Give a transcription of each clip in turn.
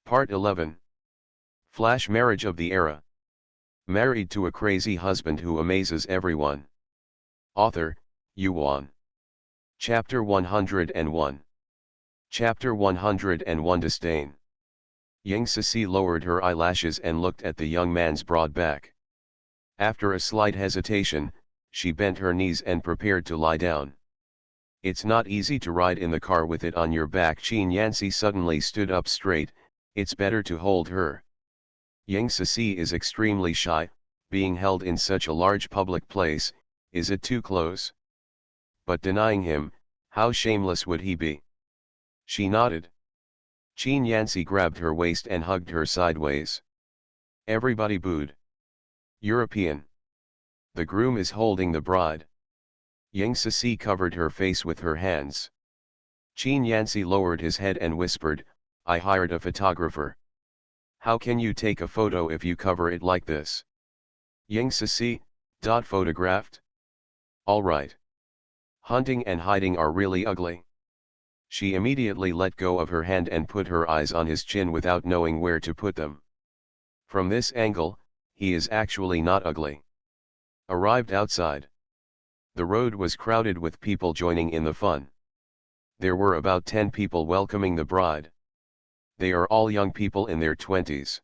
Part 11. Flash marriage of the era. Married to a crazy husband who amazes everyone. Author, Yuan. Chapter 101. Chapter 101 Disdain. Ying Cixi lowered her eyelashes and looked at the young man's broad back. After a slight hesitation, she bent her knees and prepared to lie down. It's not easy to ride in the car with it on your back. Qin Yanxi suddenly stood up straight. It's better to hold her. Ying Cixi is extremely shy, being held in such a large public place. Is it too close? But denying him, how shameless would he be? She nodded. Qin Yanxi grabbed her waist and hugged her sideways. Everybody booed. European. The groom is holding the bride. Ying Cixi covered her face with her hands. Qin Yanxi lowered his head and whispered, I hired a photographer. How can you take a photo if you cover it like this? Ying Cixi, photographed? Alright. Hunting and hiding are really ugly. She immediately let go of her hand and put her eyes on his chin without knowing where to put them. From this angle, he is actually not ugly. Arrived outside. The road was crowded with people joining in the fun. There were about 10 people welcoming the bride. They are all young people in their 20s.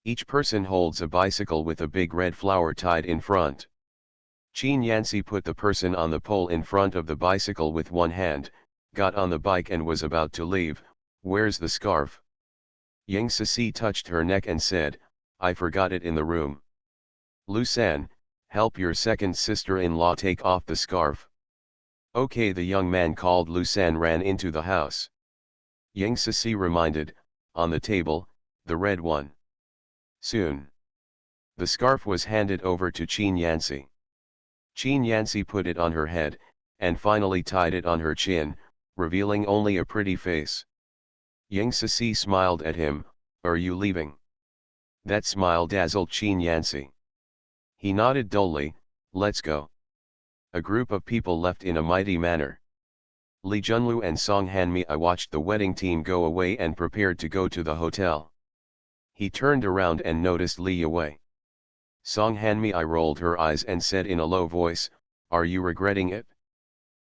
Each person holds a bicycle with a big red flower tied in front. Qin Yanxi put the person on the pole in front of the bicycle with one hand, got on the bike and was about to leave. Where's the scarf? Ying Cixi touched her neck and said, I forgot it in the room. Lu San, help your second sister-in-law take off the scarf. Okay. The young man called Lu San ran into the house. Ying Cixi reminded, on the table, the red one. Soon. The scarf was handed over to Qin Yanxi. Qin Yanxi put it on her head, and finally tied it on her chin, revealing only a pretty face. Ying Cixi smiled at him, are you leaving? That smile dazzled Qin Yanxi. He nodded dully, let's go. A group of people left in a mighty manner. Li Junlu and Song Hanmi watched the wedding team go away and prepared to go to the hotel. He turned around and noticed Li Yue. Song Hanmi rolled her eyes and said in a low voice, are you regretting it?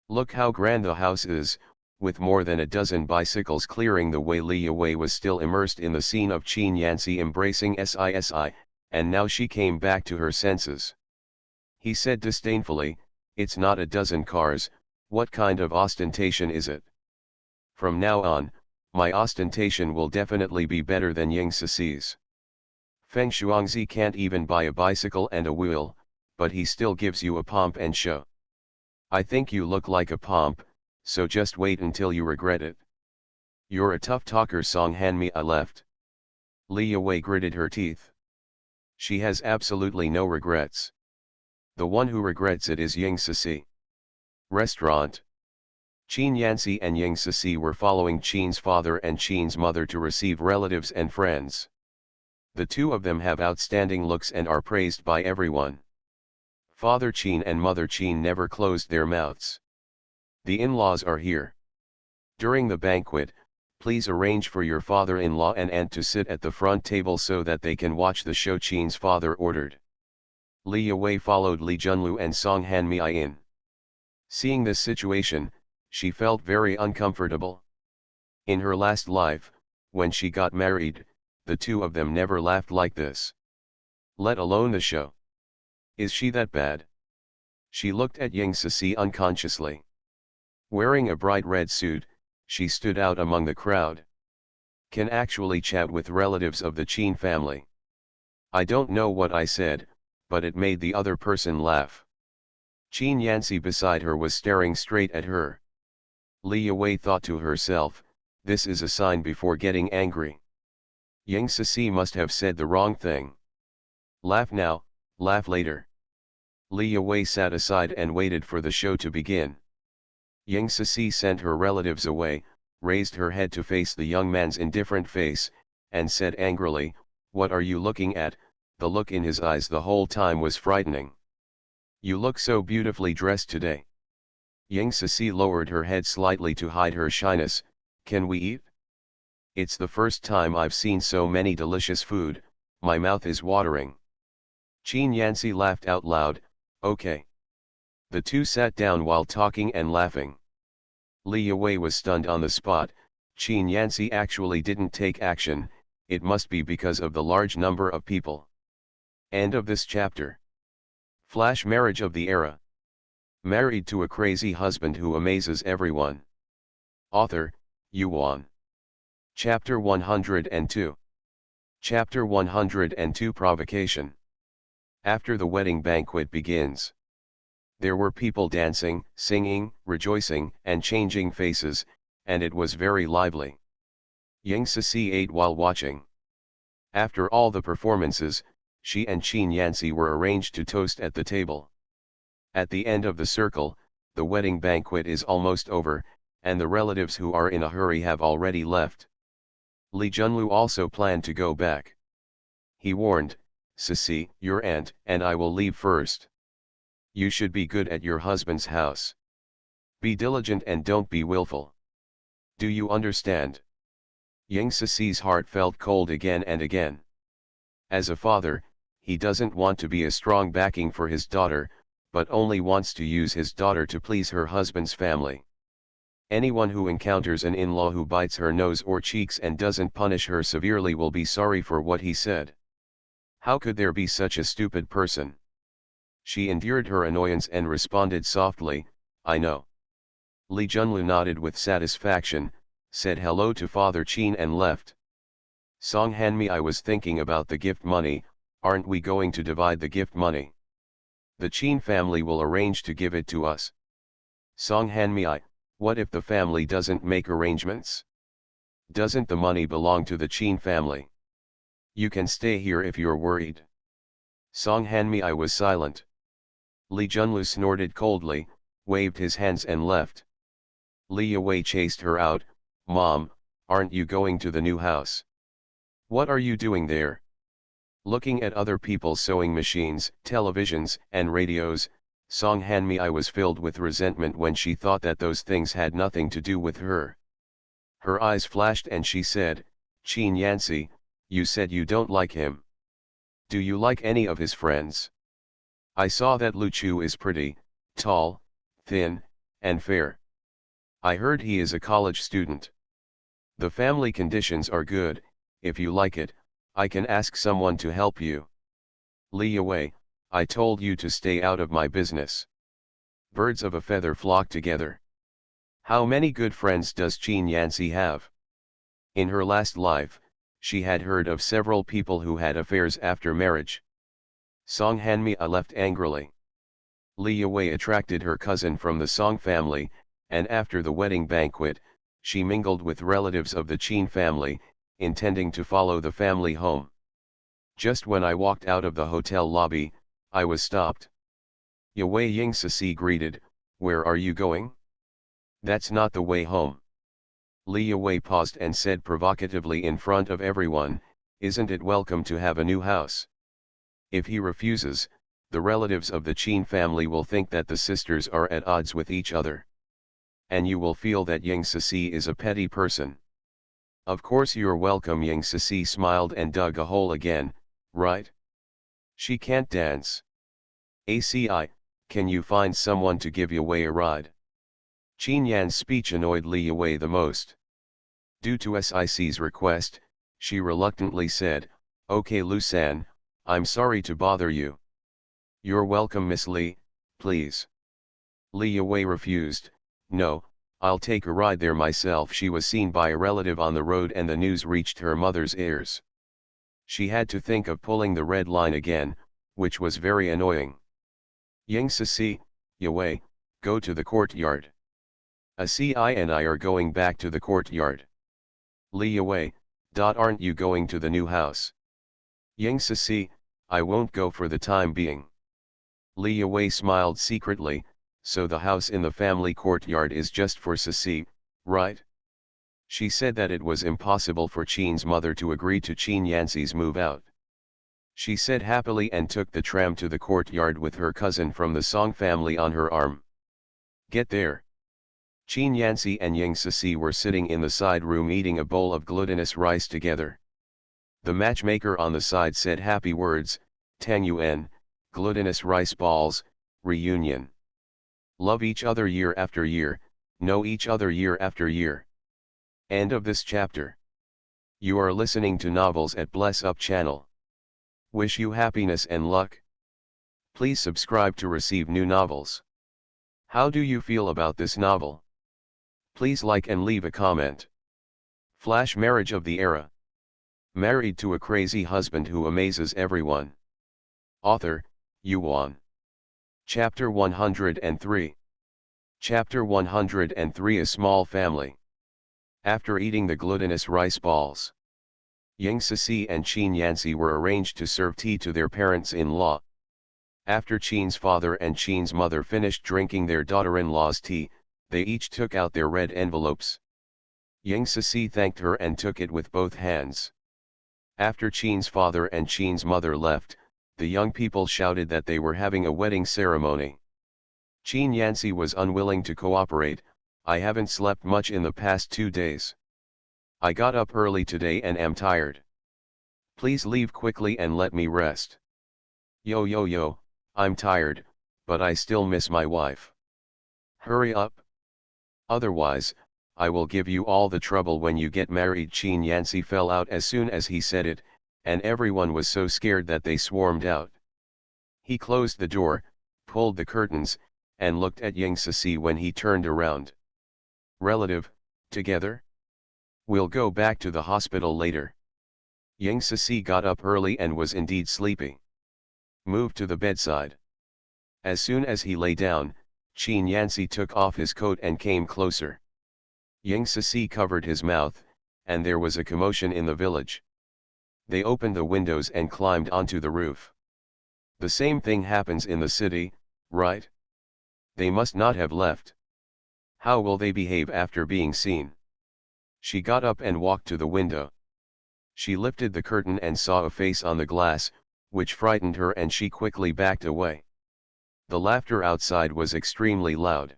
Look how grand the house is, with more than a dozen bicycles clearing the way. Li Yue was still immersed in the scene of Qin Yanxi embracing Sisi, and now she came back to her senses. He said disdainfully, it's not a dozen cars, what kind of ostentation is it? From now on, my ostentation will definitely be better than Ying Cixi's. Feng Shuangzi can't even buy a bicycle and a wheel, but he still gives you a pomp and show. I think you look like a pomp, so just wait until you regret it. You're a tough talker. Song Hanmi left. Li Yue gritted her teeth. She has absolutely no regrets. The one who regrets it is Ying Cixi. Restaurant. Qin Yanxi and Ying Cixi were following Qin's father and Qin's mother to receive relatives and friends. The two of them have outstanding looks and are praised by everyone. Father Qin and Mother Qin never closed their mouths. The in-laws are here. During the banquet, please arrange for your father-in-law and aunt to sit at the front table so that they can watch the show. Qin's father ordered. Li Yue followed Li Junlu and Song Hanmi in. Seeing this situation, she felt very uncomfortable. In her last life, when she got married, the two of them never laughed like this. Let alone the show. Is she that bad? She looked at Ying Cixi unconsciously. Wearing a bright red suit, she stood out among the crowd. Can actually chat with relatives of the Qin family. I don't know what I said, but it made the other person laugh. Qin Yanxi beside her was staring straight at her. Li Yue thought to herself, this is a sign before getting angry. Ying Cixi must have said the wrong thing. Laugh now, laugh later. Li Yue sat aside and waited for the show to begin. Ying Cixi sent her relatives away, raised her head to face the young man's indifferent face, and said angrily, what are you looking at? The look in his eyes the whole time was frightening. You look so beautifully dressed today. Ying Cixi lowered her head slightly to hide her shyness. Can we eat? It's the first time I've seen so many delicious food, my mouth is watering. Qin Yanxi laughed out loud, okay. The two sat down while talking and laughing. Li Yue was stunned on the spot. Qin Yanxi actually didn't take action, it must be because of the large number of people. End of this chapter. Flash marriage of the era. Married to a crazy husband who amazes everyone. Author, Yuan. Chapter 102. Chapter 102 Provocation. After the wedding banquet begins. There were people dancing, singing, rejoicing, and changing faces, and it was very lively. Ying Sisi ate while watching. After all the performances, she and Qin Yanxi were arranged to toast at the table. At the end of the circle, the wedding banquet is almost over, and the relatives who are in a hurry have already left. Li Junlu also planned to go back. He warned, Sisi, your aunt, and I will leave first. You should be good at your husband's house. Be diligent and don't be willful. Do you understand? Ying Sisi's heart felt cold again and again. As a father, he doesn't want to be a strong backing for his daughter, but only wants to use his daughter to please her husband's family. Anyone who encounters an in-law who bites her nose or cheeks and doesn't punish her severely will be sorry for what he said. How could there be such a stupid person? She endured her annoyance and responded softly, I know. Li Junlu nodded with satisfaction, said hello to Father Qin and left. Song Hanmi, I was thinking about the gift money, aren't we going to divide the gift money? The Qin family will arrange to give it to us. Song Hanmi, what if the family doesn't make arrangements? Doesn't the money belong to the Qin family? You can stay here if you're worried. Song Hanmi, I was silent. Li Junlu snorted coldly, waved his hands and left. Li Yue chased her out, Mom, aren't you going to the new house? What are you doing there? Looking at other people's sewing machines, televisions, and radios, Song Hanmi, I was filled with resentment when she thought that those things had nothing to do with her. Her eyes flashed and she said, Qin Yanxi, you said you don't like him. Do you like any of his friends? I saw that Lu Chu is pretty, tall, thin, and fair. I heard he is a college student. The family conditions are good, if you like it, I can ask someone to help you. Li Yue, I told you to stay out of my business. Birds of a feather flock together. How many good friends does Qin Yanxi have? In her last life, she had heard of several people who had affairs after marriage. Song Hanmi left angrily. Li Yue attracted her cousin from the Song family, and after the wedding banquet, she mingled with relatives of the Qin family, intending to follow the family home. Just when I walked out of the hotel lobby, I was stopped. Yue Ying Sisi greeted, where are you going? That's not the way home. Li Yue paused and said provocatively in front of everyone, isn't it welcome to have a new house? If he refuses, the relatives of the Qin family will think that the sisters are at odds with each other. And you will feel that Ying Sisi is a petty person. Of course you're welcome, Ying Sisi smiled and dug a hole again, right? She can't dance. ACI, can you find someone to give Yue a ride? Qin Yan's speech annoyed Li Yue the most. Due to SIC's request, she reluctantly said, okay Lu San, I'm sorry to bother you. You're welcome Miss Li, please. Li Yue refused, no, I'll take a ride there myself. She was seen by a relative on the road and the news reached her mother's ears. She had to think of pulling the red line again, which was very annoying. Ying Sisi, Yue, go to the courtyard. ACI and I are going back to the courtyard. Li Yue, aren't you going to the new house? Ying Sisi, I won't go for the time being. Li Yue smiled secretly, so the house in the family courtyard is just for Sisi, right? She said that it was impossible for Qin's mother to agree to Qin Yanxi's move out. She said happily and took the tram to the courtyard with her cousin from the Song family on her arm. Get there. Qin Yanxi and Ying Sisi were sitting in the side room eating a bowl of glutinous rice together. The matchmaker on the side said happy words, Tang Yuan, glutinous rice balls, reunion. Love each other year after year, know each other year after year. End of this chapter. You are listening to Novels at Bless Up channel. Wish you happiness and luck. Please subscribe to receive new novels. How do you feel about this novel? Please like and leave a comment. Flash marriage of the era. Married to a crazy husband who amazes everyone. Author, Yuan. Chapter 103. Chapter 103. A small family. After eating the glutinous rice balls, Ying Sisi and Qin Yanxi were arranged to serve tea to their parents-in-law. After Qin's father and Qin's mother finished drinking their daughter-in-law's tea, they each took out their red envelopes. Ying Sisi thanked her and took it with both hands. After Qin's father and Qin's mother left, the young people shouted that they were having a wedding ceremony. Qin Yanxi was unwilling to cooperate. I haven't slept much in the past 2 days. I got up early today and am tired. Please leave quickly and let me rest. Yo, I'm tired, but I still miss my wife. Hurry up. Otherwise, I will give you all the trouble when you get married. Qin Yanxi fell out as soon as he said it, and everyone was so scared that they swarmed out. He closed the door, pulled the curtains, and looked at Ying Sisi when he turned around. Relative, together? We'll go back to the hospital later. Ying Sisi got up early and was indeed sleepy. Moved to the bedside. As soon as he lay down, Qin Yanxi took off his coat and came closer. Ying Sisi covered his mouth, and there was a commotion in the village. They opened the windows and climbed onto the roof. The same thing happens in the city, right? They must not have left. How will they behave after being seen? She got up and walked to the window. She lifted the curtain and saw a face on the glass, which frightened her, and she quickly backed away. The laughter outside was extremely loud.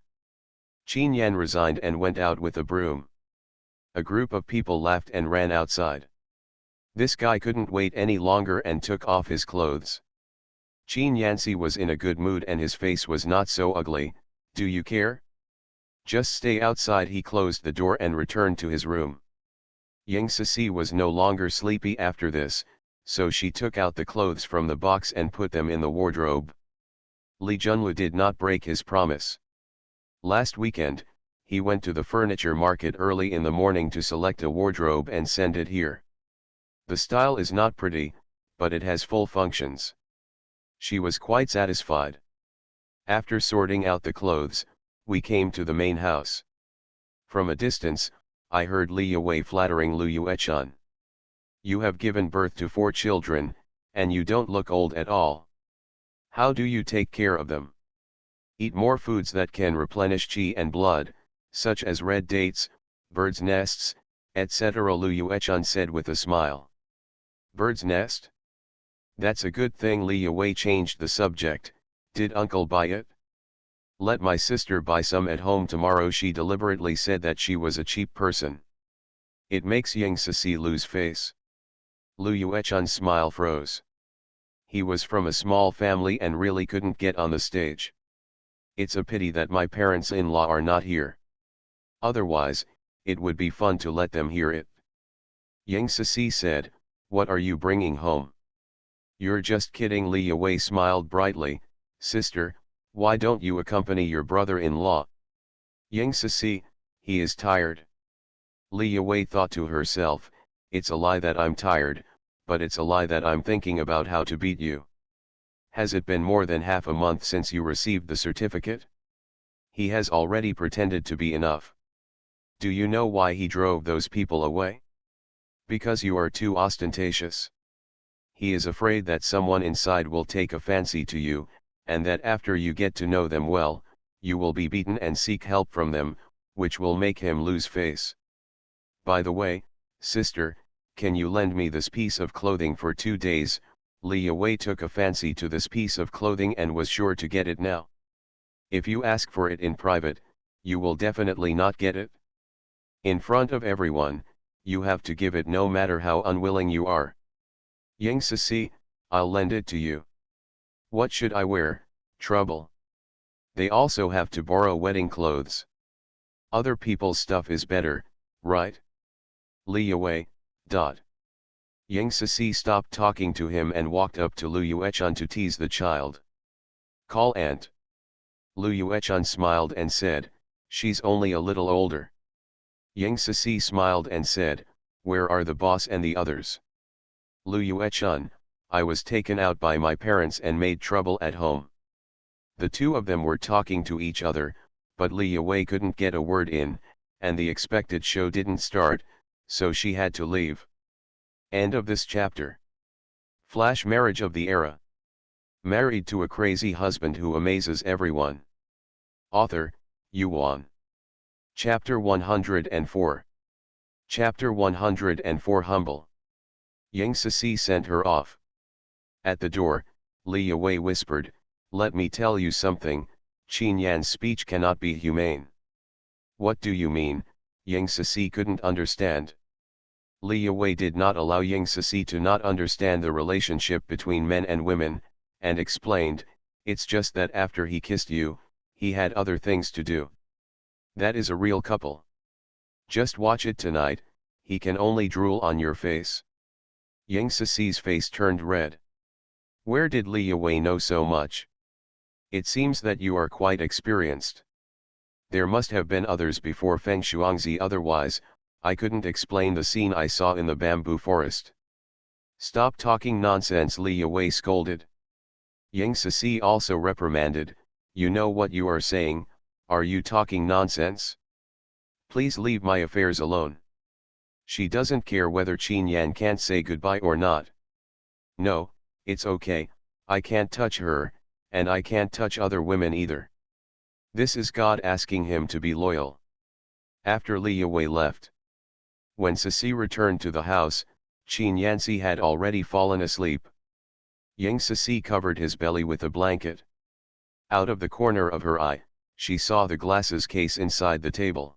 Qin Yan resigned and went out with a broom. A group of people laughed and ran outside. This guy couldn't wait any longer and took off his clothes. Qin Yanxi was in a good mood and his face was not so ugly. Do you care? Just stay outside. He closed the door and returned to his room. Ying Sisi was no longer sleepy after this, so she took out the clothes from the box and put them in the wardrobe. Li Junlu did not break his promise. Last weekend, he went to the furniture market early in the morning to select a wardrobe and send it here. The style is not pretty, but it has full functions. She was quite satisfied. After sorting out the clothes, we came to the main house. From a distance, I heard Li Yuwei flattering Lu Yuechan. You have given birth to 4 children, and you don't look old at all. How do you take care of them? Eat more foods that can replenish qi and blood, such as red dates, birds' nests, etc. Lu Yuechan said with a smile. Bird's nest? That's a good thing. Li Yuwei changed the subject. Did uncle buy it? Let my sister buy some at home tomorrow. She deliberately said that she was a cheap person. It makes Ying Sisi lose face. Lu Yuechan's smile froze. He was from a small family and really couldn't get on the stage. It's a pity that my parents-in-law are not here. Otherwise, it would be fun to let them hear it. Ying Sisi said, what are you bringing home? You're just kidding. Li Yuwei smiled brightly. Sister, why don't you accompany your brother-in-law? Ying Sisi, he is tired. Li Yuwei thought to herself, it's a lie that I'm tired, but it's a lie that I'm thinking about how to beat you. Has it been more than half a month since you received the certificate? He has already pretended to be enough. Do you know why he drove those people away? Because you are too ostentatious. He is afraid that someone inside will take a fancy to you, and that after you get to know them well, you will be beaten and seek help from them, which will make him lose face. By the way, sister, can you lend me this piece of clothing for 2 days? Li Yuwei took a fancy to this piece of clothing and was sure to get it now. If you ask for it in private, you will definitely not get it. In front of everyone, you have to give it no matter how unwilling you are. Yang Sisi, I'll lend it to you. What should I wear? Trouble. They also have to borrow wedding clothes. Other people's stuff is better, right? Li Yue. Yang Sisi stopped talking to him and walked up to Lu Yuechun to tease the child. Call aunt. Lu Yuechun smiled and said, she's only a little older. Yang Sisi smiled and said, where are the boss and the others? Lu Yuechun, I was taken out by my parents and made trouble at home. The two of them were talking to each other, but Li Yue couldn't get a word in, and the expected show didn't start, so she had to leave. End of this chapter. Flash marriage of the era. Married to a crazy husband who amazes everyone. Author, Yuan. Chapter 104. Chapter 104 Humble. Yang Sisi sent her off. At the door, Li Yue whispered, let me tell you something, Qin Yan's speech cannot be humane. What do you mean? Yang Sisi couldn't understand. Li Yue did not allow Yang Sisi to not understand the relationship between men and women, and explained, it's just that after he kissed you, he had other things to do. That is a real couple. Just watch it tonight, he can only drool on your face. Yang Sisi's face turned red. Where did Li Yue know so much? It seems that you are quite experienced. There must have been others before Feng Shuangzi, otherwise, I couldn't explain the scene I saw in the bamboo forest. Stop talking nonsense, Li Yue scolded. Yang Sisi also reprimanded, you know what you are saying, are you talking nonsense? Please leave my affairs alone. She doesn't care whether Qin Yan can't say goodbye or not. No, it's okay, I can't touch her, and I can't touch other women either. This is God asking him to be loyal. After Li Yue left. When Sisi returned to the house, Qin Yanzi had already fallen asleep. Yang Sisi covered his belly with a blanket. Out of the corner of her eye, she saw the glasses case inside the table.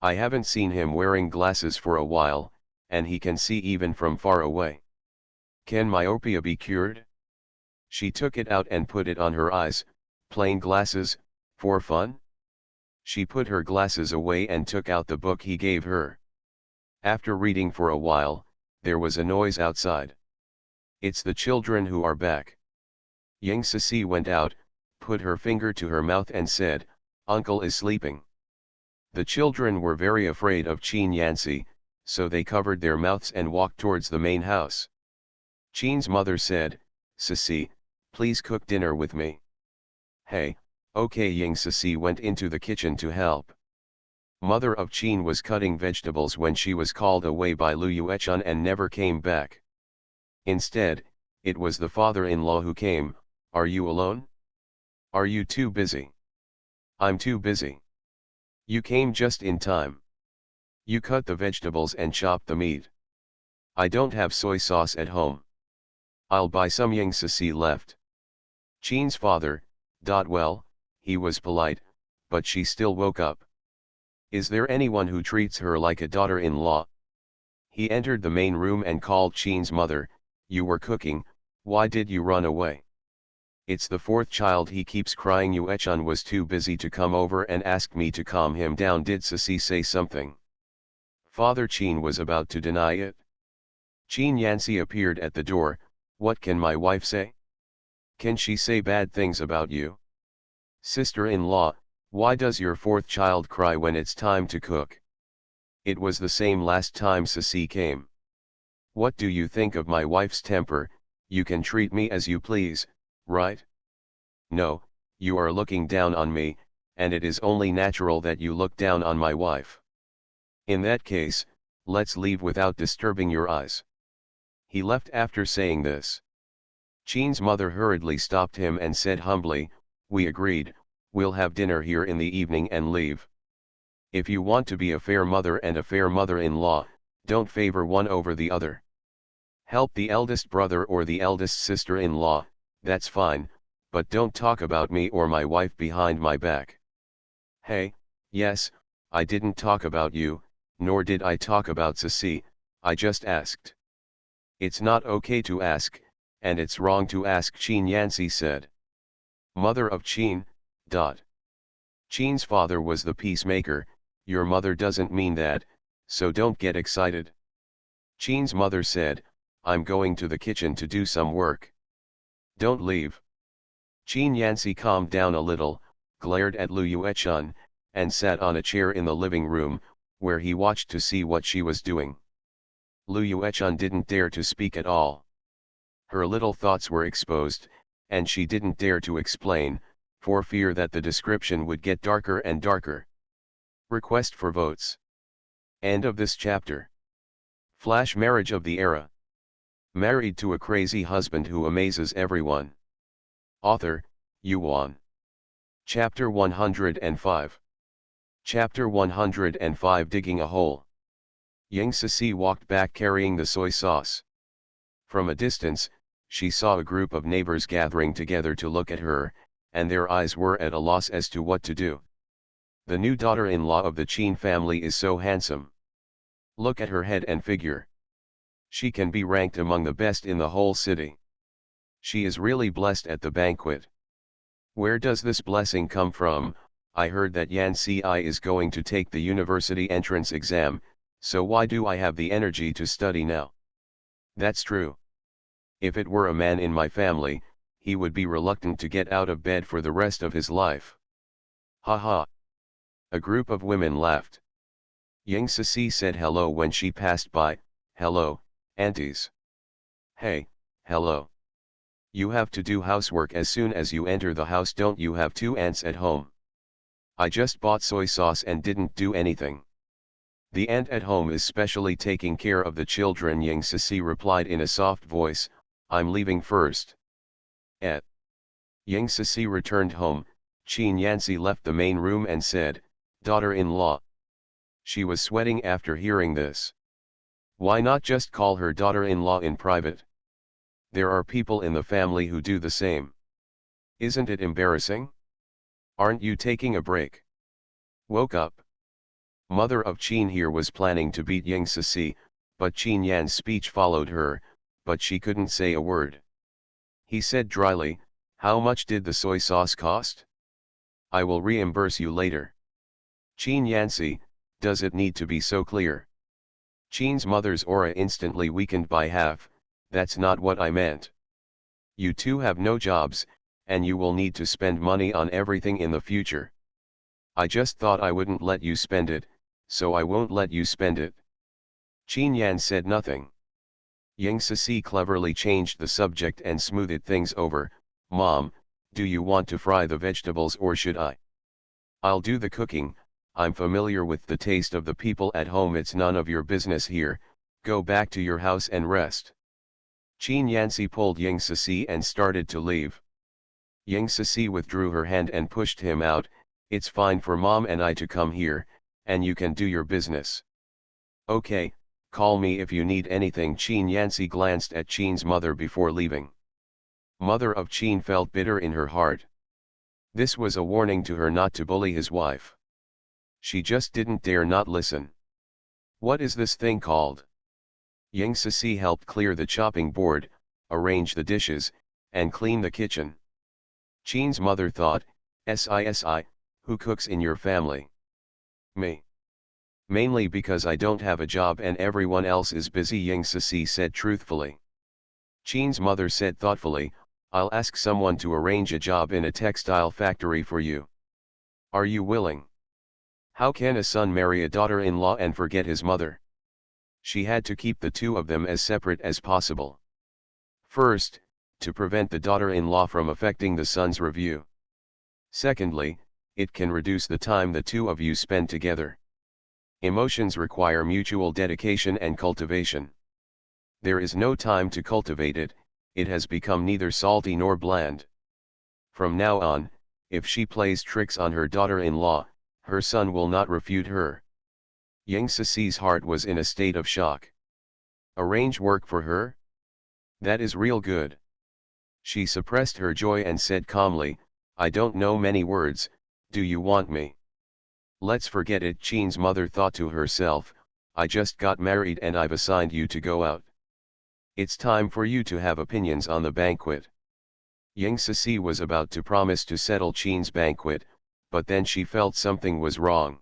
I haven't seen him wearing glasses for a while, and he can see even from far away. Can myopia be cured? She took it out and put it on her eyes, plain glasses, for fun? She put her glasses away and took out the book he gave her. After reading for a while, there was a noise outside. It's the children who are back. Yang Sisi went out, put her finger to her mouth and said, Uncle is sleeping. The children were very afraid of Qin Yanzi, so they covered their mouths and walked towards the main house. Qin's mother said, Sisi, please cook dinner with me. Hey, okay. Yang Sisi went into the kitchen to help. Mother of Qin was cutting vegetables when she was called away by Lu Yuechun and never came back. Instead, it was the father-in-law who came. Are you alone? Are you too busy? I'm too busy. You came just in time. You cut the vegetables and chopped the meat. I don't have soy sauce at home. I'll buy some. Yang Sisi left. Qin's father, well, he was polite, but she still woke up. Is there anyone who treats her like a daughter-in-law? He entered the main room and called Qin's mother, you were cooking, why did you run away? It's the fourth child, he keeps crying. Yuechun was too busy to come over and asked me to calm him down. Did Sisi say something? Father Qin was about to deny it. Qin Yanzi appeared at the door, what can my wife say? Can she say bad things about you? Sister-in-law, why does your fourth child cry when it's time to cook? It was the same last time Sisi came. What do you think of my wife's temper? You can treat me as you please, right? No, you are looking down on me, and it is only natural that you look down on my wife. In that case, let's leave without disturbing your eyes. He left after saying this. Qin's mother hurriedly stopped him and said humbly, we agreed, we'll have dinner here in the evening and leave. If you want to be a fair mother and a fair mother-in-law, don't favor one over the other. Help the eldest brother or the eldest sister-in-law, that's fine, but don't talk about me or my wife behind my back. Hey, Yes, I didn't talk about you, nor did I talk about Sisi, I just asked. It's not okay to ask, and it's wrong to ask, Qin Yancy said. Mother of Qin, dot. Qin's father was the peacemaker, your mother doesn't mean that, so don't get excited. Qin's mother said, I'm going to the kitchen to do some work. Don't leave. Qin Yancy calmed down a little, glared at Lu Yuechun, and sat on a chair in the living room, where he watched to see what she was doing. Lu Yuechun didn't dare to speak at all. Her little thoughts were exposed, and she didn't dare to explain, for fear that the description would get darker and darker. Request for votes. End of this chapter. Flash marriage of the era. Married to a crazy husband who amazes everyone. Author, Yuan. Chapter 105. Chapter 105 Digging a Hole. Yang Sisi walked back carrying the soy sauce. From a distance, she saw a group of neighbors gathering together to look at her, and their eyes were at a loss as to what to do. The new daughter-in-law of the Qin family is so handsome. Look at her head and figure. She can be ranked among the best in the whole city. She is really blessed at the banquet. Where does this blessing come from? I heard that Yan Ci is going to take the university entrance exam, so why do I have the energy to study now? That's true. If it were a man in my family, he would be reluctant to get out of bed for the rest of his life. Ha ha. A group of women laughed. Yang Sisi said hello when she passed by. Hello, aunties. Hey, hello. You have to do housework as soon as you enter the house, don't you have two aunts at home? I just bought soy sauce and didn't do anything. The aunt at home is specially taking care of the children, Yang Sisi replied in a soft voice, I'm leaving first. Yang Sisi returned home. Qin Yancy left the main room and said, daughter-in-law. She was sweating after hearing this. Why not just call her daughter-in-law in private? There are people in the family who do the same. Isn't it embarrassing? Aren't you taking a break? Woke up. Mother of Qin here was planning to beat Yang Sisi, but Qin Yan's speech followed her, but she couldn't say a word. He said dryly, how much did the soy sauce cost? I will reimburse you later. Qin Yancy, does it need to be so clear? Qin's mother's aura instantly weakened by half, that's not what I meant. You two have no jobs, and you will need to spend money on everything in the future. I just thought I wouldn't let you spend it, so I won't let you spend it. Qin Yan said nothing. Yang Sisi cleverly changed the subject and smoothed things over. Mom, do you want to fry the vegetables or should I? I'll do the cooking, I'm familiar with the taste of the people at home, it's none of your business here, go back to your house and rest. Qin Yancy pulled Yang Sisi and started to leave. Yang Sisi withdrew her hand and pushed him out. It's fine for Mom and I to come here, and you can do your business. Okay, call me if you need anything. Qin Yancy glanced at Qin's mother before leaving. Mother of Qin felt bitter in her heart. This was a warning to her not to bully his wife. She just didn't dare not listen. What is this thing called? Yang Sisi helped clear the chopping board, arrange the dishes, and clean the kitchen. Qin's mother thought, "Sisi, who cooks in your family?" Me. Mainly because I don't have a job and everyone else is busy, Yang Sisi said truthfully. Qin's mother said thoughtfully, I'll ask someone to arrange a job in a textile factory for you. Are you willing? How can a son marry a daughter-in-law and forget his mother? She had to keep the two of them as separate as possible. First, to prevent the daughter-in-law from affecting the son's review. Secondly, it can reduce the time the two of you spend together. Emotions require mutual dedication and cultivation. There is no time to cultivate it, it has become neither salty nor bland. From now on, if she plays tricks on her daughter-in-law, her son will not refute her. Yang Sisi's heart was in a state of shock. Arrange work for her? That is real good. She suppressed her joy and said calmly, I don't know many words, do you want me? Let's forget it, Chin's mother thought to herself. I just got married and I've assigned you to go out. It's time for you to have opinions on the banquet. Ying Sisi was about to promise to settle Chin's banquet, but then she felt something was wrong.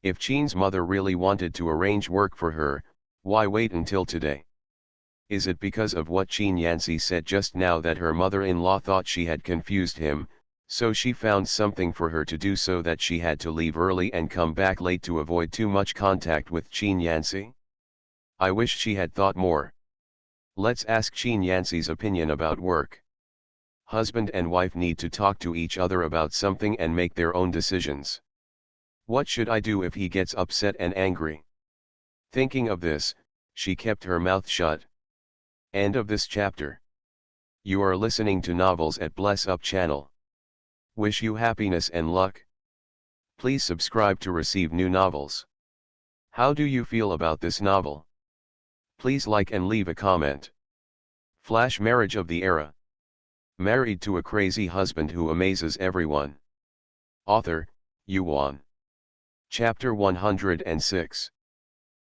If Chin's mother really wanted to arrange work for her, why wait until today? Is it because of what Qin Yanxi said just now that her mother-in-law thought she had confused him, so she found something for her to do so that she had to leave early and come back late to avoid too much contact with Qin Yanxi? I wish she had thought more. Let's ask Qin Yanxi's opinion about work. Husband and wife need to talk to each other about something and make their own decisions. What should I do if he gets upset and angry? Thinking of this, she kept her mouth shut. End of this chapter. You are listening to Novels at Bless Up channel. Wish you happiness and luck. Please subscribe to receive new novels. How do you feel about this novel? Please like and leave a comment. Flash marriage of the era. Married to a crazy husband who amazes everyone. Author, Yuan. Chapter 106.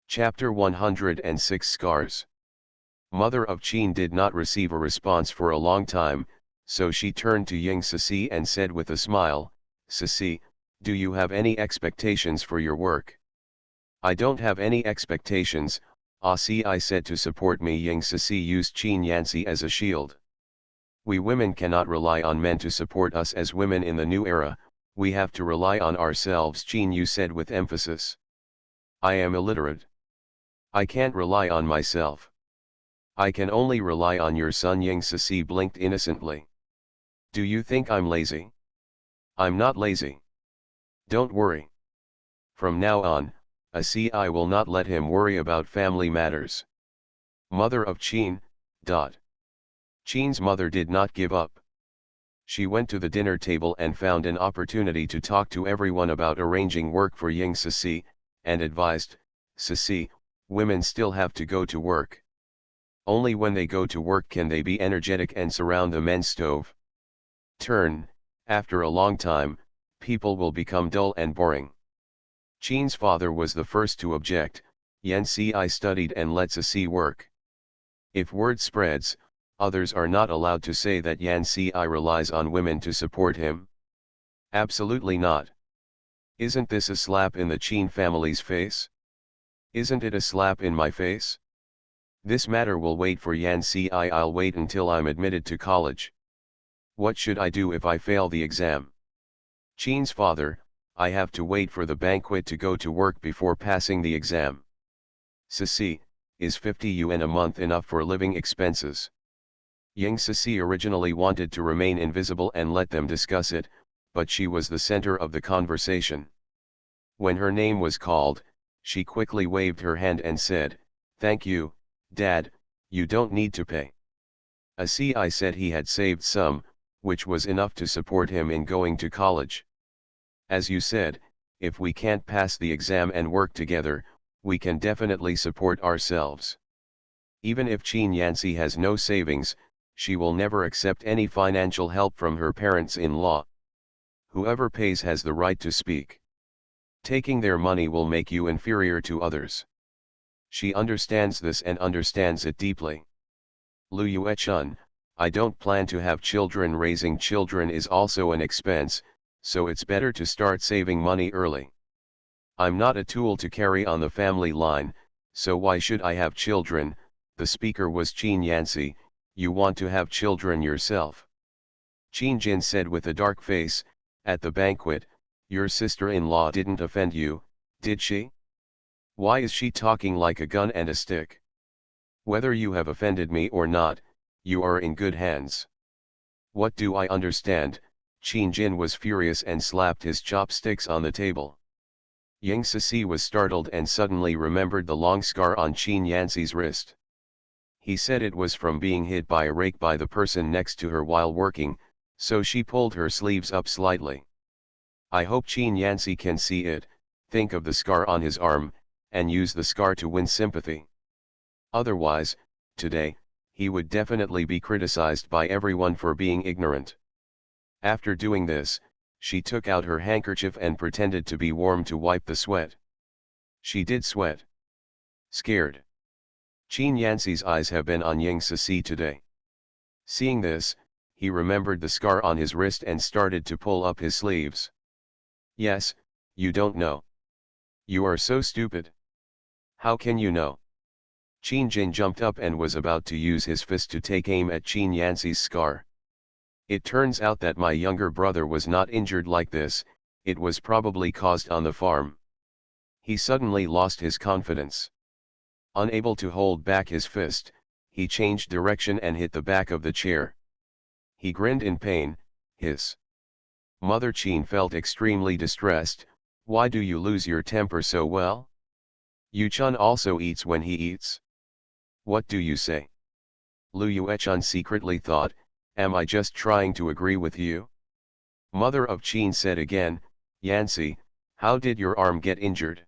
Chapter 106 Scars. Mother of Qin did not receive a response for a long time, so she turned to Ying Sisi and said with a smile, Sisi, do you have any expectations for your work? I don't have any expectations, I said to support me. Ying Sisi used Qin Yanxi as a shield. We women cannot rely on men to support us as women in the new era, we have to rely on ourselves, Qin Yu said with emphasis. I am illiterate. I can't rely on myself. I can only rely on your son. Ying Sisi blinked innocently. Do you think I'm lazy? I'm not lazy. Don't worry. From now on, I will not let him worry about family matters. Mother of Qin. Qin's mother did not give up. She went to the dinner table and found an opportunity to talk to everyone about arranging work for Ying Sisi, and advised, Sisi, women still have to go to work. Only when they go to work can they be energetic and surround the men's stove. After a long time, people will become dull and boring. Qin's father was the first to object. Yanxi studied and let Sisi work. If word spreads, others are not allowed to say that Yanxi relies on women to support him. Absolutely not. Isn't this a slap in the Qin family's face? Isn't it a slap in my face? This matter will wait for Yanxi. I'll wait until I'm admitted to college. What should I do if I fail the exam? Qin's father, I have to wait for the banquet to go to work before passing the exam. Sisi, is 50 yuan a month enough for living expenses? Ying Sisi originally wanted to remain invisible and let them discuss it, but she was the center of the conversation. When her name was called, she quickly waved her hand and said, Thank you, Dad, you don't need to pay. I said he had saved some, which was enough to support him in going to college. As you said, if we can't pass the exam and work together, we can definitely support ourselves. Even if Qin Yanxi has no savings, she will never accept any financial help from her parents-in-law. Whoever pays has the right to speak. Taking their money will make you inferior to others. She understands this and understands it deeply. Lu Yuechun, I don't plan to have children. Raising children is also an expense, so it's better to start saving money early. I'm not a tool to carry on the family line, so why should I have children? The speaker was Qin Yanxi. You want to have children yourself? Qin Jin said with a dark face, at the banquet, your sister-in-law didn't offend you, did she? Why is she talking like a gun and a stick? Whether you have offended me or not, you are in good hands. What do I understand? Qin Jin was furious and slapped his chopsticks on the table. Ying Sisi was startled and suddenly remembered the long scar on Qin Yanxi's wrist. He said it was from being hit by a rake by the person next to her while working, so she pulled her sleeves up slightly. I hope Qin Yanxi can see it, think of the scar on his arm, and use the scar to win sympathy. Otherwise, today, he would definitely be criticized by everyone for being ignorant. After doing this, She took out her handkerchief and pretended to be warm to wipe the sweat. She did sweat. Scared. Qin Yanxi's eyes have been on Ying Sisi today. Seeing this, he remembered the scar on his wrist and started to pull up his sleeves. Yes, you don't know. You are so stupid. How can you know? Qin Jin jumped up and was about to use his fist to take aim at Qin Yanxi's scar. It turns out that my younger brother was not injured like this, it was probably caused on the farm. He suddenly lost his confidence. Unable to hold back his fist, he changed direction and hit the back of the chair. He grinned in pain. His mother Qin felt extremely distressed. Why do you lose your temper so well? Yu-chun also eats when he eats. What do you say? Lu Yue-chun secretly thought, am I just trying to agree with you? Mother of Qin said again, Yancy, how did your arm get injured?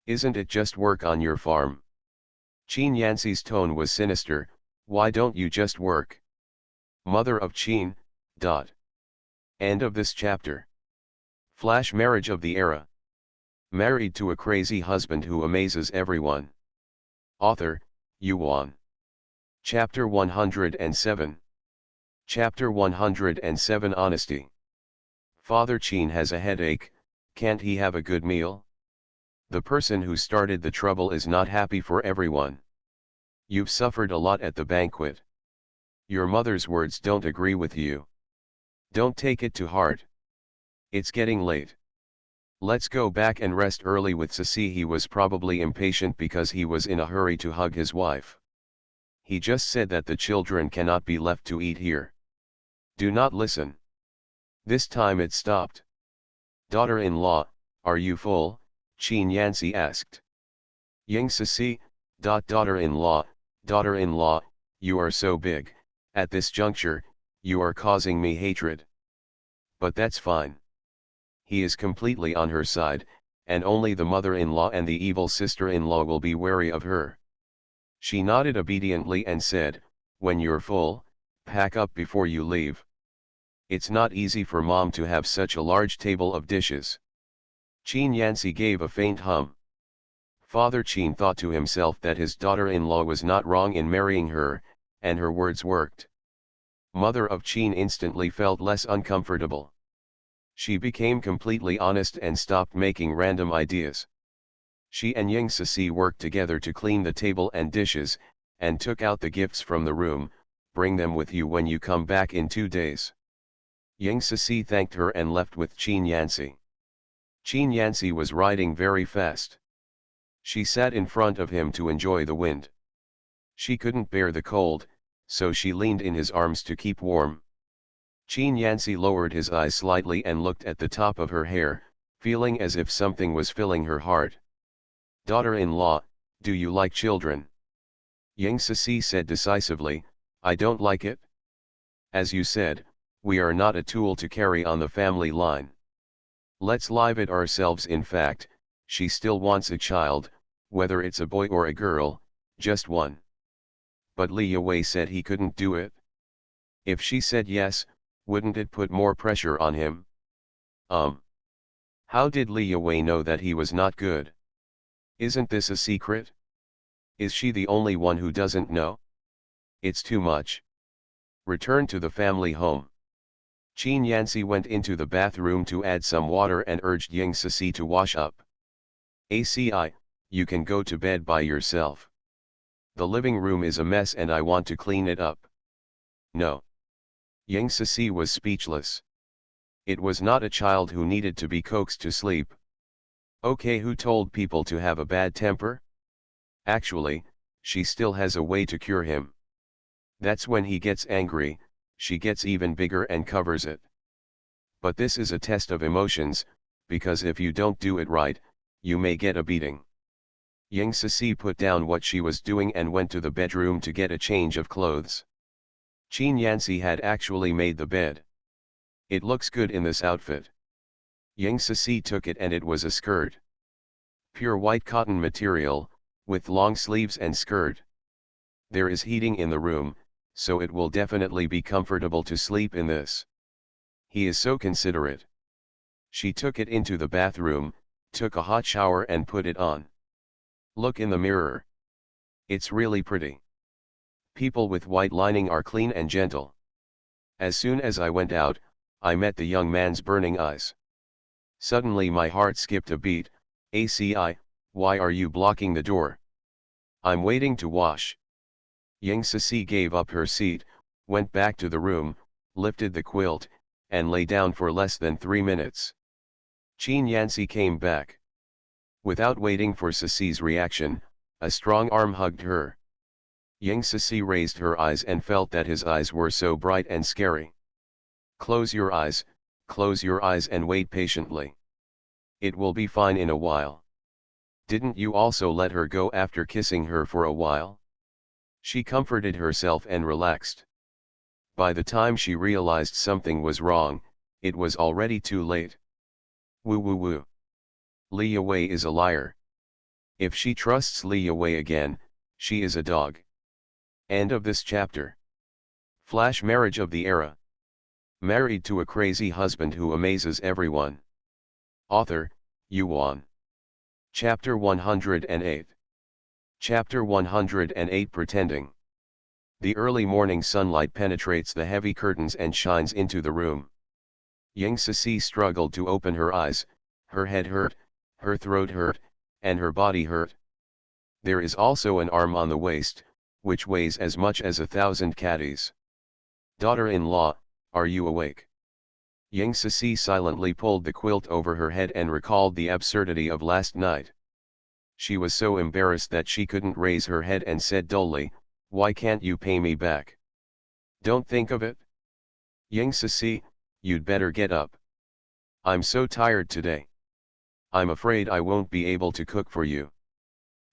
Isn't it just work on your farm? Qin Yancy's tone was sinister, why don't you just work? Mother of Qin. End of this chapter. Flash marriage of the era. Married to a crazy husband who amazes everyone. Author, Yuan. Chapter 107. Chapter 107 Honesty. Father Qin has a headache, can't he have a good meal? The person who started the trouble is not happy for everyone. You've suffered a lot at the banquet. Your mother's words don't agree with you. Don't take it to heart. It's getting late. Let's go back and rest early with Sisi. He was probably impatient because he was in a hurry to hug his wife. He just said that the children cannot be left to eat here. Do not listen. This time it stopped. Daughter-in-law, are you full? Qin Yancy asked. Ying Sisi, daughter-in-law, you are so big, at this juncture, you are causing me hatred. But that's fine. He is completely on her side, and only the mother-in-law and the evil sister-in-law will be wary of her. She nodded obediently and said, when you're full, pack up before you leave. It's not easy for mom to have such a large table of dishes. Qin Yancy gave a faint hum. Father Qin thought to himself that his daughter-in-law was not wrong in marrying her, and her words worked. Mother of Qin instantly felt less uncomfortable. She became completely honest and stopped making random ideas. She and Ying Sisi worked together to clean the table and dishes, and took out the gifts from the room. Bring them with you when you come back in 2 days. Ying Sisi thanked her and left with Qin Yancy. Qin Yancy was riding very fast. She sat in front of him to enjoy the wind. She couldn't bear the cold, so she leaned in his arms to keep warm. Qin Yancy lowered his eyes slightly and looked at the top of her hair, feeling as if something was filling her heart. Daughter-in-law, do you like children? Ying Sisi said decisively, I don't like it. As you said, we are not a tool to carry on the family line. Let's live it ourselves. In fact, she still wants a child, whether it's a boy or a girl, just one. But Li Yue said he couldn't do it. If she said yes, wouldn't it put more pressure on him? How did Li Yue know that he was not good? Isn't this a secret? Is she the only one who doesn't know? It's too much. Return to the family home. Qin Yancy went into the bathroom to add some water and urged Ying Sisi to wash up. ACI, you can go to bed by yourself. The living room is a mess and I want to clean it up. No. Ying Sisi was speechless. It was not a child who needed to be coaxed to sleep. Okay, who told people to have a bad temper? Actually, she still has a way to cure him. That's when he gets angry, she gets even bigger and covers it. But this is a test of emotions, because if you don't do it right, you may get a beating. Ying Sisi put down what she was doing and went to the bedroom to get a change of clothes. Qin Yancy had actually made the bed. It looks good in this outfit. Ying Sisi took it and it was a skirt. Pure white cotton material, with long sleeves and skirt. There is heating in the room, so it will definitely be comfortable to sleep in this. He is so considerate. She took it into the bathroom, took a hot shower and put it on. Look in the mirror. It's really pretty. People with white lining are clean and gentle. As soon as I went out, I met the young man's burning eyes. Suddenly my heart skipped a beat. ACI, why are you blocking the door? I'm waiting to wash. Yang Sisi gave up her seat, went back to the room, lifted the quilt, and lay down for less than 3 minutes. Qin Yanxi came back. Without waiting for Sisi's reaction, a strong arm hugged her. Yang Sisi raised her eyes and felt that his eyes were so bright and scary. Close your eyes and wait patiently. It will be fine in a while. Didn't you also let her go after kissing her for a while? She comforted herself and relaxed. By the time she realized something was wrong, it was already too late. Woo woo woo. Li Yue is a liar. If she trusts Li Yue again, she is a dog. End of this chapter. Flash marriage of the era. Married to a crazy husband who amazes everyone. Author, Yuan. Chapter 108. Chapter 108 Pretending. The early morning sunlight penetrates the heavy curtains and shines into the room. Yang Sisi struggled to open her eyes, her head hurt, her throat hurt, and her body hurt. There is also an arm on the waist, which weighs as much as 1,000 caddies. Daughter-in-law, are you awake? Yang Sisi silently pulled the quilt over her head and recalled the absurdity of last night. She was so embarrassed that she couldn't raise her head and said dully, "Why can't you pay me back?" "Don't think of it. Yang Sisi, you'd better get up. I'm so tired today. I'm afraid I won't be able to cook for you.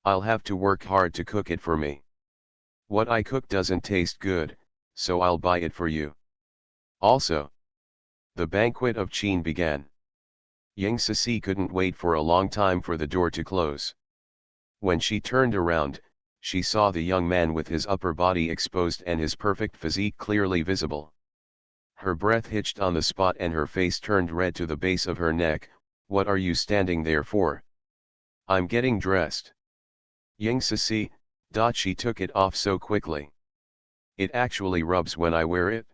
I'll have to work hard to cook it for me. What I cook doesn't taste good, so I'll buy it for you. Also." The banquet of Qin began. Yang Sisi couldn't wait for a long time for the door to close. When she turned around, she saw the young man with his upper body exposed and his perfect physique clearly visible. Her breath hitched on the spot and her face turned red to the base of her neck. "What are you standing there for?" "I'm getting dressed." Yang Sisi, she took it off so quickly. "It actually rubs when I wear it."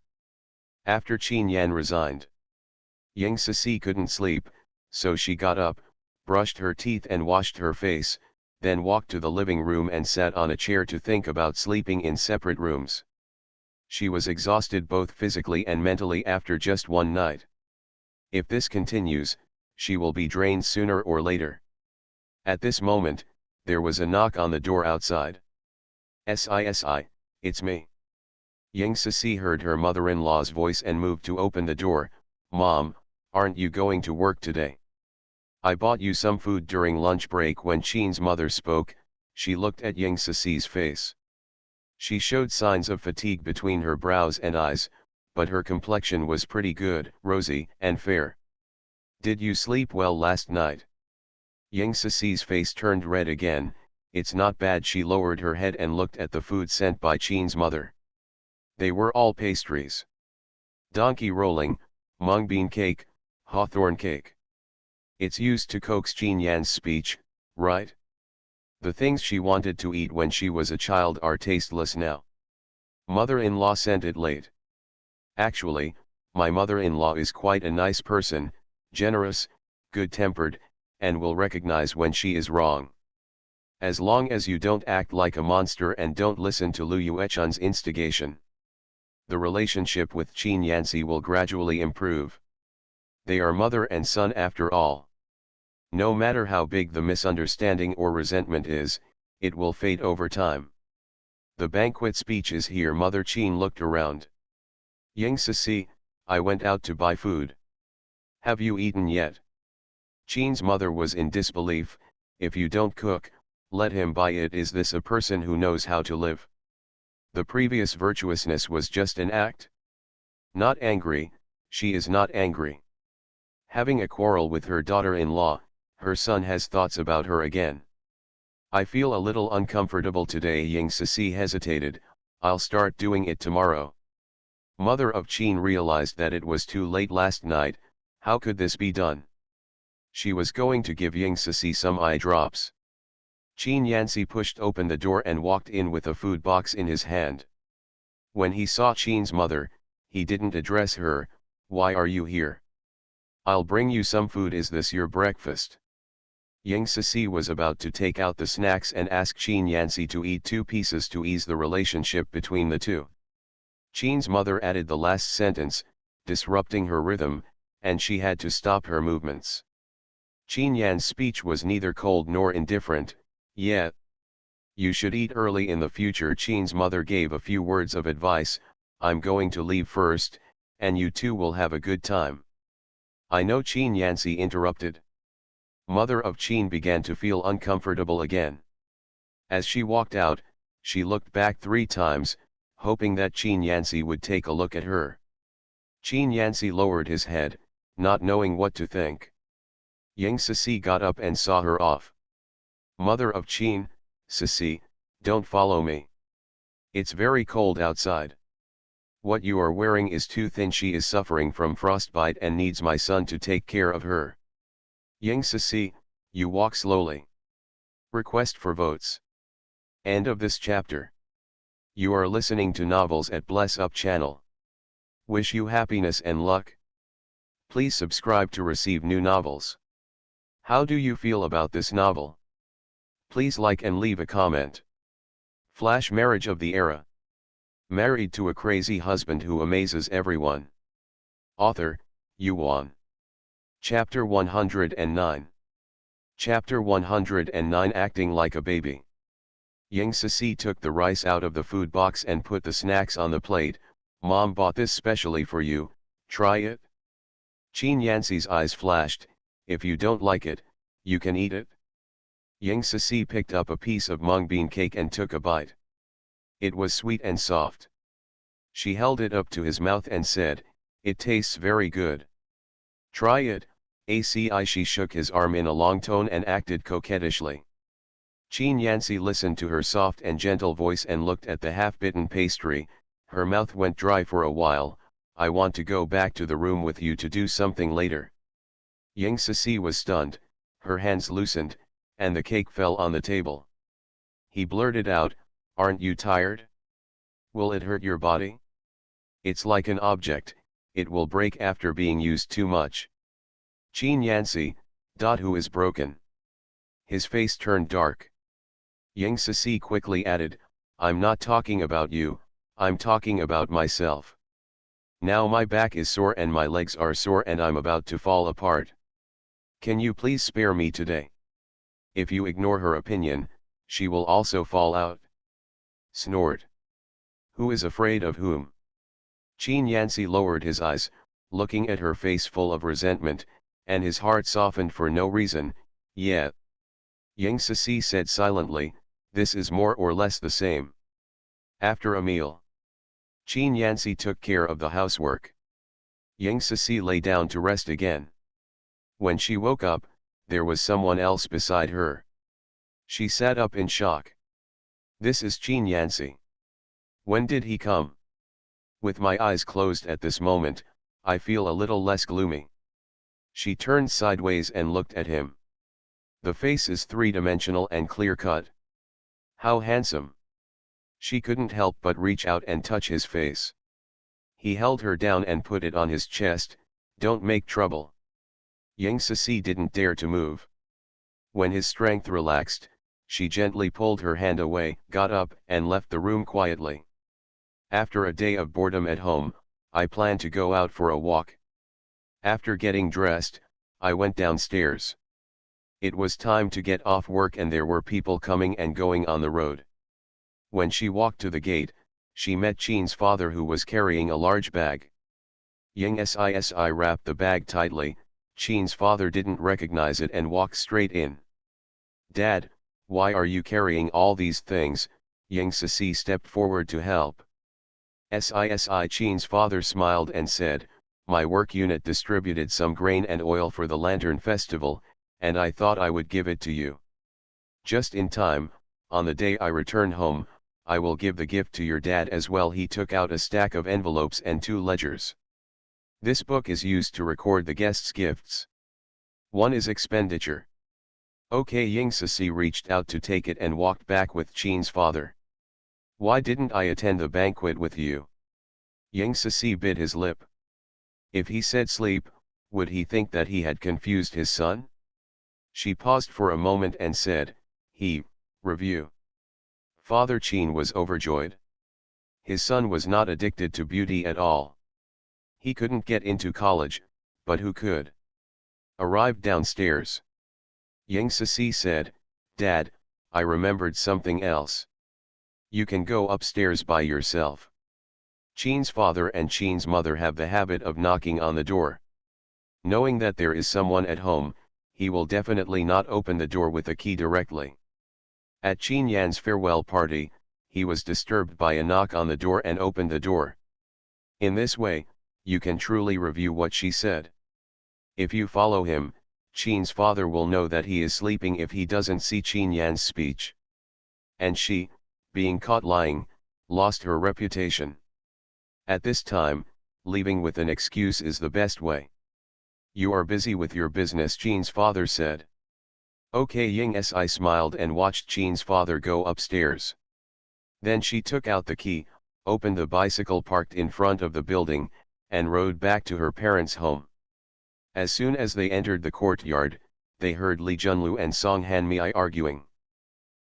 After Qin Yan resigned, Yang Sisi couldn't sleep, so she got up, brushed her teeth and washed her face, then walked to the living room and sat on a chair to think about sleeping in separate rooms. She was exhausted both physically and mentally after just one night. If this continues, she will be drained sooner or later. At this moment, there was a knock on the door outside. "Sisi, it's me." Yang Sisi heard her mother-in-law's voice and moved to open the door. "Mom, aren't you going to work today? I bought you some food during lunch break." When Qin's mother spoke, she looked at Yang Sisi's face. She showed signs of fatigue between her brows and eyes, but her complexion was pretty good, rosy and fair. "Did you sleep well last night?" Yang Sisi's face turned red again. "It's not bad." She lowered her head and looked at the food sent by Qin's mother. They were all pastries. Donkey rolling, mung bean cake, hawthorn cake. It's used to coax Qin Yan's speech, right? The things she wanted to eat when she was a child are tasteless now. Mother-in-law sent it late. Actually, my mother-in-law is quite a nice person, generous, good-tempered, and will recognize when she is wrong. As long as you don't act like a monster and don't listen to Lu Yuechun's instigation, the relationship with Qin Yanxi will gradually improve. They are mother and son after all. No matter how big the misunderstanding or resentment is, it will fade over time. The banquet speech is here. Mother Qin looked around. Yang Sisi, I went out to buy food. Have you eaten yet? Qin's mother was in disbelief. If you don't cook, let him buy it. Is this a person who knows how to live? The previous virtuousness was just an act. Not angry, she is not angry. Having a quarrel with her daughter-in-law, her son has thoughts about her again. I feel a little uncomfortable today. Yang Sisi hesitated. I'll start doing it tomorrow. Mother of Qin realized that it was too late last night. How could this be done? She was going to give Ying Sisi some eye drops. Qin Yanxi pushed open the door and walked in with a food box in his hand. When he saw Qin's mother, he didn't address her. "Why are you here? I'll bring you some food. Is this your breakfast?" Ying Sisi was about to take out the snacks and ask Qin Yanxi to eat 2 pieces to ease the relationship between the two. Qin's mother added the last sentence, disrupting her rhythm, and she had to stop her movements. Qin Yan's speech was neither cold nor indifferent. "Yeah. You should eat early in the future." Qin's mother gave a few words of advice. "I'm going to leave first, and you two will have a good time." "I know," Qin Yanxi interrupted. Mother of Qin began to feel uncomfortable again. As she walked out, she looked back 3 times, hoping that Qin Yanxi would take a look at her. Qin Yanxi lowered his head, not knowing what to think. Ying Sisi got up and saw her off. "Mother of Qin, Sisi, don't follow me. It's very cold outside. What you are wearing is too thin. She is suffering from frostbite and needs my son to take care of her." "Ying Sisi, you walk slowly." Request for votes. End of this chapter. You are listening to Novels at Bless Up channel. Wish you happiness and luck. Please subscribe to receive new novels. How do you feel about this novel? Please like and leave a comment. Flash marriage of the era. Married to a crazy husband who amazes everyone. Author, Yuan. Chapter 109. Chapter 109. Acting like a baby. Ying Sisi took the rice out of the food box and put the snacks on the plate. "Mom bought this specially for you, try it." Qin Yanxi's eyes flashed. "If you don't like it, you can eat it." Ying Sisi picked up a piece of mung bean cake and took a bite. It was sweet and soft. She held it up to his mouth and said, "It tastes very good. Try it, ACI." She shook his arm in a long tone and acted coquettishly. Qin Yanxi listened to her soft and gentle voice and looked at the half-bitten pastry. Her mouth went dry for a while. "I want to go back to the room with you to do something later." Ying Sisi was stunned, her hands loosened, and the cake fell on the table. He blurted out, "Aren't you tired? Will it hurt your body? It's like an object, it will break after being used too much." Qin Yanxi, "Who is broken?" His face turned dark. Ying Sisi quickly added, "I'm not talking about you, I'm talking about myself. Now my back is sore and my legs are sore and I'm about to fall apart. Can you please spare me today? If you ignore her opinion, she will also fall out." Snort. "Who is afraid of whom?" Qin Yanxi lowered his eyes, looking at her face full of resentment, and his heart softened for no reason. "Yeah." Ying Sisi said silently, "This is more or less the same." After a meal, Qin Yanxi took care of the housework. Ying Sisi lay down to rest again. When she woke up, there was someone else beside her. She sat up in shock. "This is Qin Yanxi. When did he come?" With my eyes closed at this moment, I feel a little less gloomy. She turned sideways and looked at him. The face is three-dimensional and clear-cut. How handsome. She couldn't help but reach out and touch his face. He held her down and put it on his chest. "Don't make trouble." Ying Sisi didn't dare to move. When his strength relaxed, she gently pulled her hand away, got up and left the room quietly. After a day of boredom at home, I planned to go out for a walk. After getting dressed, I went downstairs. It was time to get off work and there were people coming and going on the road. When she walked to the gate, she met Qin's father who was carrying a large bag. Ying Sisi wrapped the bag tightly. Qin's father didn't recognize it and walked straight in. "Dad, why are you carrying all these things?" Ying Sisi stepped forward to help. Sisi. Qin's father smiled and said, "My work unit distributed some grain and oil for the Lantern Festival, and I thought I would give it to you. Just in time, on the day I return home, I will give the gift to your dad as well." He took out a stack of envelopes and 2 ledgers. "This book is used to record the guests' gifts. One is expenditure. Okay, Ying Sisi reached out to take it and walked back with Qin's father. Why didn't I attend the banquet with you? Ying Sisi bit his lip. If he said sleep, would he think that he had confused his son? She paused for a moment and said, review. Father Qin was overjoyed. His son was not addicted to beauty at all. He couldn't get into college, but who could? Arrived downstairs. Ying Sisi said, Dad, I remembered something else. You can go upstairs by yourself. Qin's father and Qin's mother have the habit of knocking on the door. Knowing that there is someone at home, he will definitely not open the door with a key directly. At Qin Yan's farewell party, he was disturbed by a knock on the door and opened the door. In this way, you can truly review what she said. If you follow him, Qin's father will know that he is sleeping if he doesn't see Qin Yan's speech. And she, being caught lying, lost her reputation. At this time, leaving with an excuse is the best way. You are busy with your business, Qin's father said. Okay, Ying Si smiled and watched Qin's father go upstairs. Then she took out the key, opened the bicycle parked in front of the building, and rode back to her parents' home. As soon as they entered the courtyard, they heard Li Junlu and Song Hanmei arguing.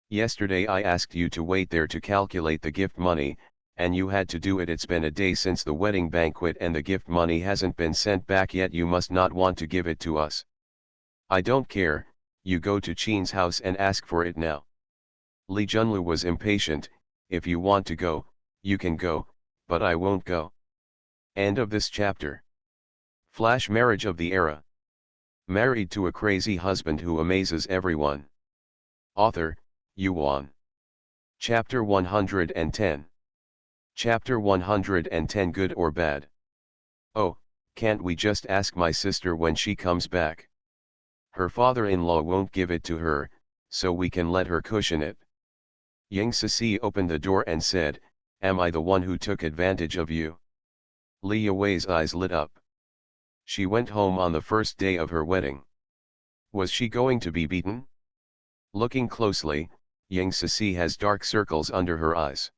Yesterday I asked you to wait there to calculate the gift money, and you had to do it. It's been a day since the wedding banquet and the gift money hasn't been sent back yet. You must not want to give it to us. I don't care, you go to Qin's house and ask for it now. Li Junlu was impatient. If you want to go, you can go, but I won't go. End of this chapter. Flash marriage of the era. Married to a crazy husband who amazes everyone. Author, Yuan. Chapter 110. Chapter 110. Good or bad? Oh, can't we just ask my sister when she comes back? Her father-in-law won't give it to her, so we can let her cushion it. Ying Sisi opened the door and said, Am I the one who took advantage of you? Li Yuwei's eyes lit up. She went home on the first day of her wedding. Was she going to be beaten? Looking closely, Ying Sisi has dark circles under her eyes.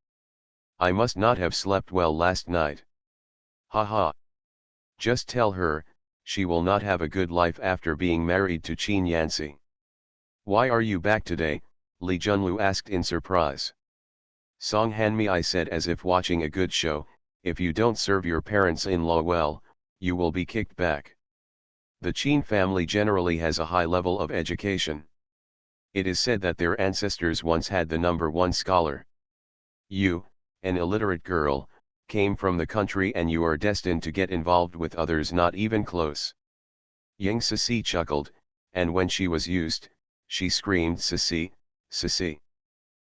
I must not have slept well last night. Ha ha. Just tell her, she will not have a good life after being married to Qin Yanxi. Why are you back today? Li Junlu asked in surprise. Song Hanmei said as if watching a good show, if you don't serve your parents-in-law well, you will be kicked back. The Qin family generally has a high level of education. It is said that their ancestors once had the #1 scholar. You, an illiterate girl, came from the country and you are destined to get involved with others not even close. Ying Sisi chuckled, and when she was used, she screamed Sisi, Sisi.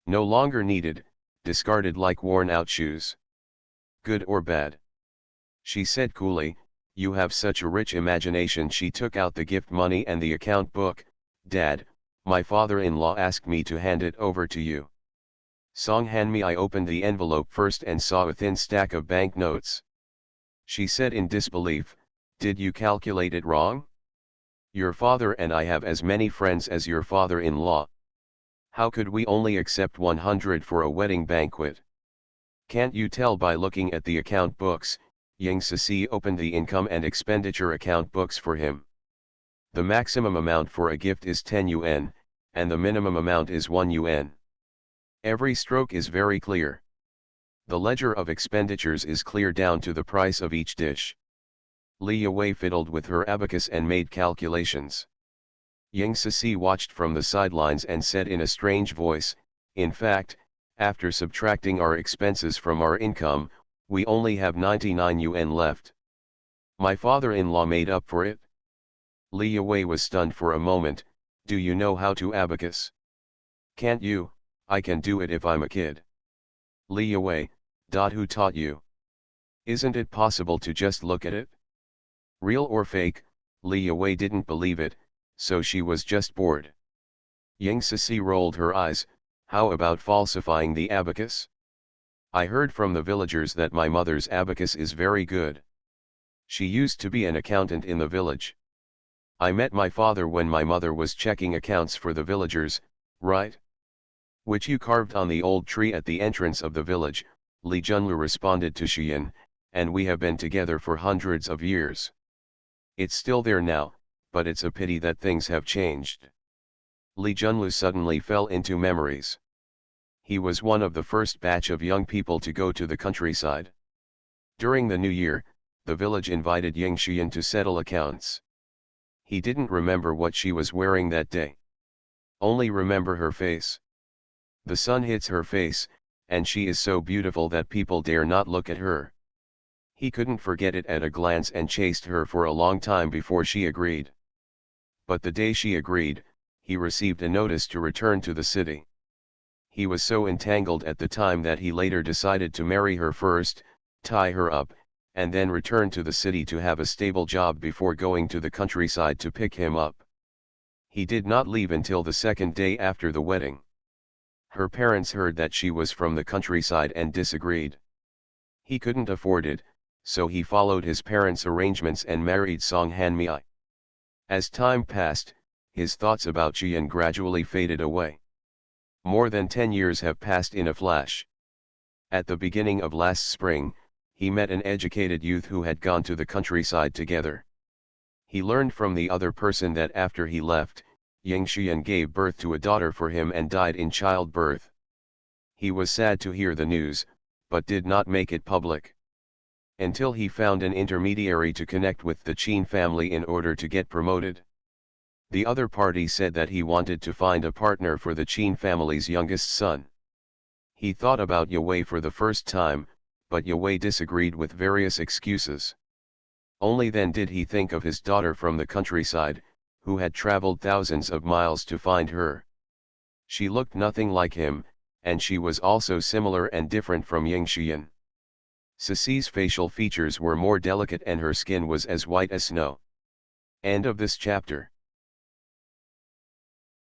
No longer needed, discarded like worn-out shoes. Good or bad? She said coolly, you have such a rich imagination. She took out the gift money and the account book. Dad, my father-in-law asked me to hand it over to you. Song Hanmei opened the envelope first and saw a thin stack of banknotes. She said in disbelief, did you calculate it wrong? Your father and I have as many friends as your father-in-law. How could we only accept 100 for a wedding banquet? Can't you tell by looking at the account books? Ying Sisi opened the income and expenditure account books for him. The maximum amount for a gift is 10 yuan, and the minimum amount is 1 yuan. Every stroke is very clear. The ledger of expenditures is clear down to the price of each dish. Li Yuwei fiddled with her abacus and made calculations. Ying Sisi watched from the sidelines and said in a strange voice, in fact, after subtracting our expenses from our income, we only have 99 yuan left. My father-in-law made up for it? Li Yuwei was stunned for a moment. Do you know how to abacus? Can't you? I can do it if I'm a kid. Li Yuwei, who taught you? Isn't it possible to just look at it? Real or fake? Li Yuwei didn't believe it, so she was just bored. Ying Sisi rolled her eyes. How about falsifying the abacus? I heard from the villagers that my mother's abacus is very good. She used to be an accountant in the village. I met my father when my mother was checking accounts for the villagers, right? Which you carved on the old tree at the entrance of the village, Li Junlu responded to Xian, and we have been together for hundreds of years. It's still there now, but it's a pity that things have changed. Li Junlu suddenly fell into memories. He was one of the first batch of young people to go to the countryside. During the new year, the village invited Ying Xian to settle accounts. He didn't remember what she was wearing that day. Only remember her face. The sun hits her face, and she is so beautiful that people dare not look at her. He couldn't forget it at a glance and chased her for a long time before she agreed. But the day she agreed, he received a notice to return to the city. He was so entangled at the time that he later decided to marry her first, tie her up, and then return to the city to have a stable job before going to the countryside to pick him up. He did not leave until the second day after the wedding. Her parents heard that she was from the countryside and disagreed. He couldn't afford it, so he followed his parents' arrangements and married Song Hanmei. As time passed, his thoughts about Qian gradually faded away. More than 10 years have passed in a flash. At the beginning of last spring, he met an educated youth who had gone to the countryside together. He learned from the other person that after he left, Ying Xian gave birth to a daughter for him and died in childbirth. He was sad to hear the news, but did not make it public. Until he found an intermediary to connect with the Qin family in order to get promoted. The other party said that he wanted to find a partner for the Qin family's youngest son. He thought about Yue for the first time, but Yue disagreed with various excuses. Only then did he think of his daughter from the countryside, who had traveled thousands of miles to find her. She looked nothing like him, and she was also similar and different from Ying Xian. Ceci's facial features were more delicate and her skin was as white as snow. End of this chapter.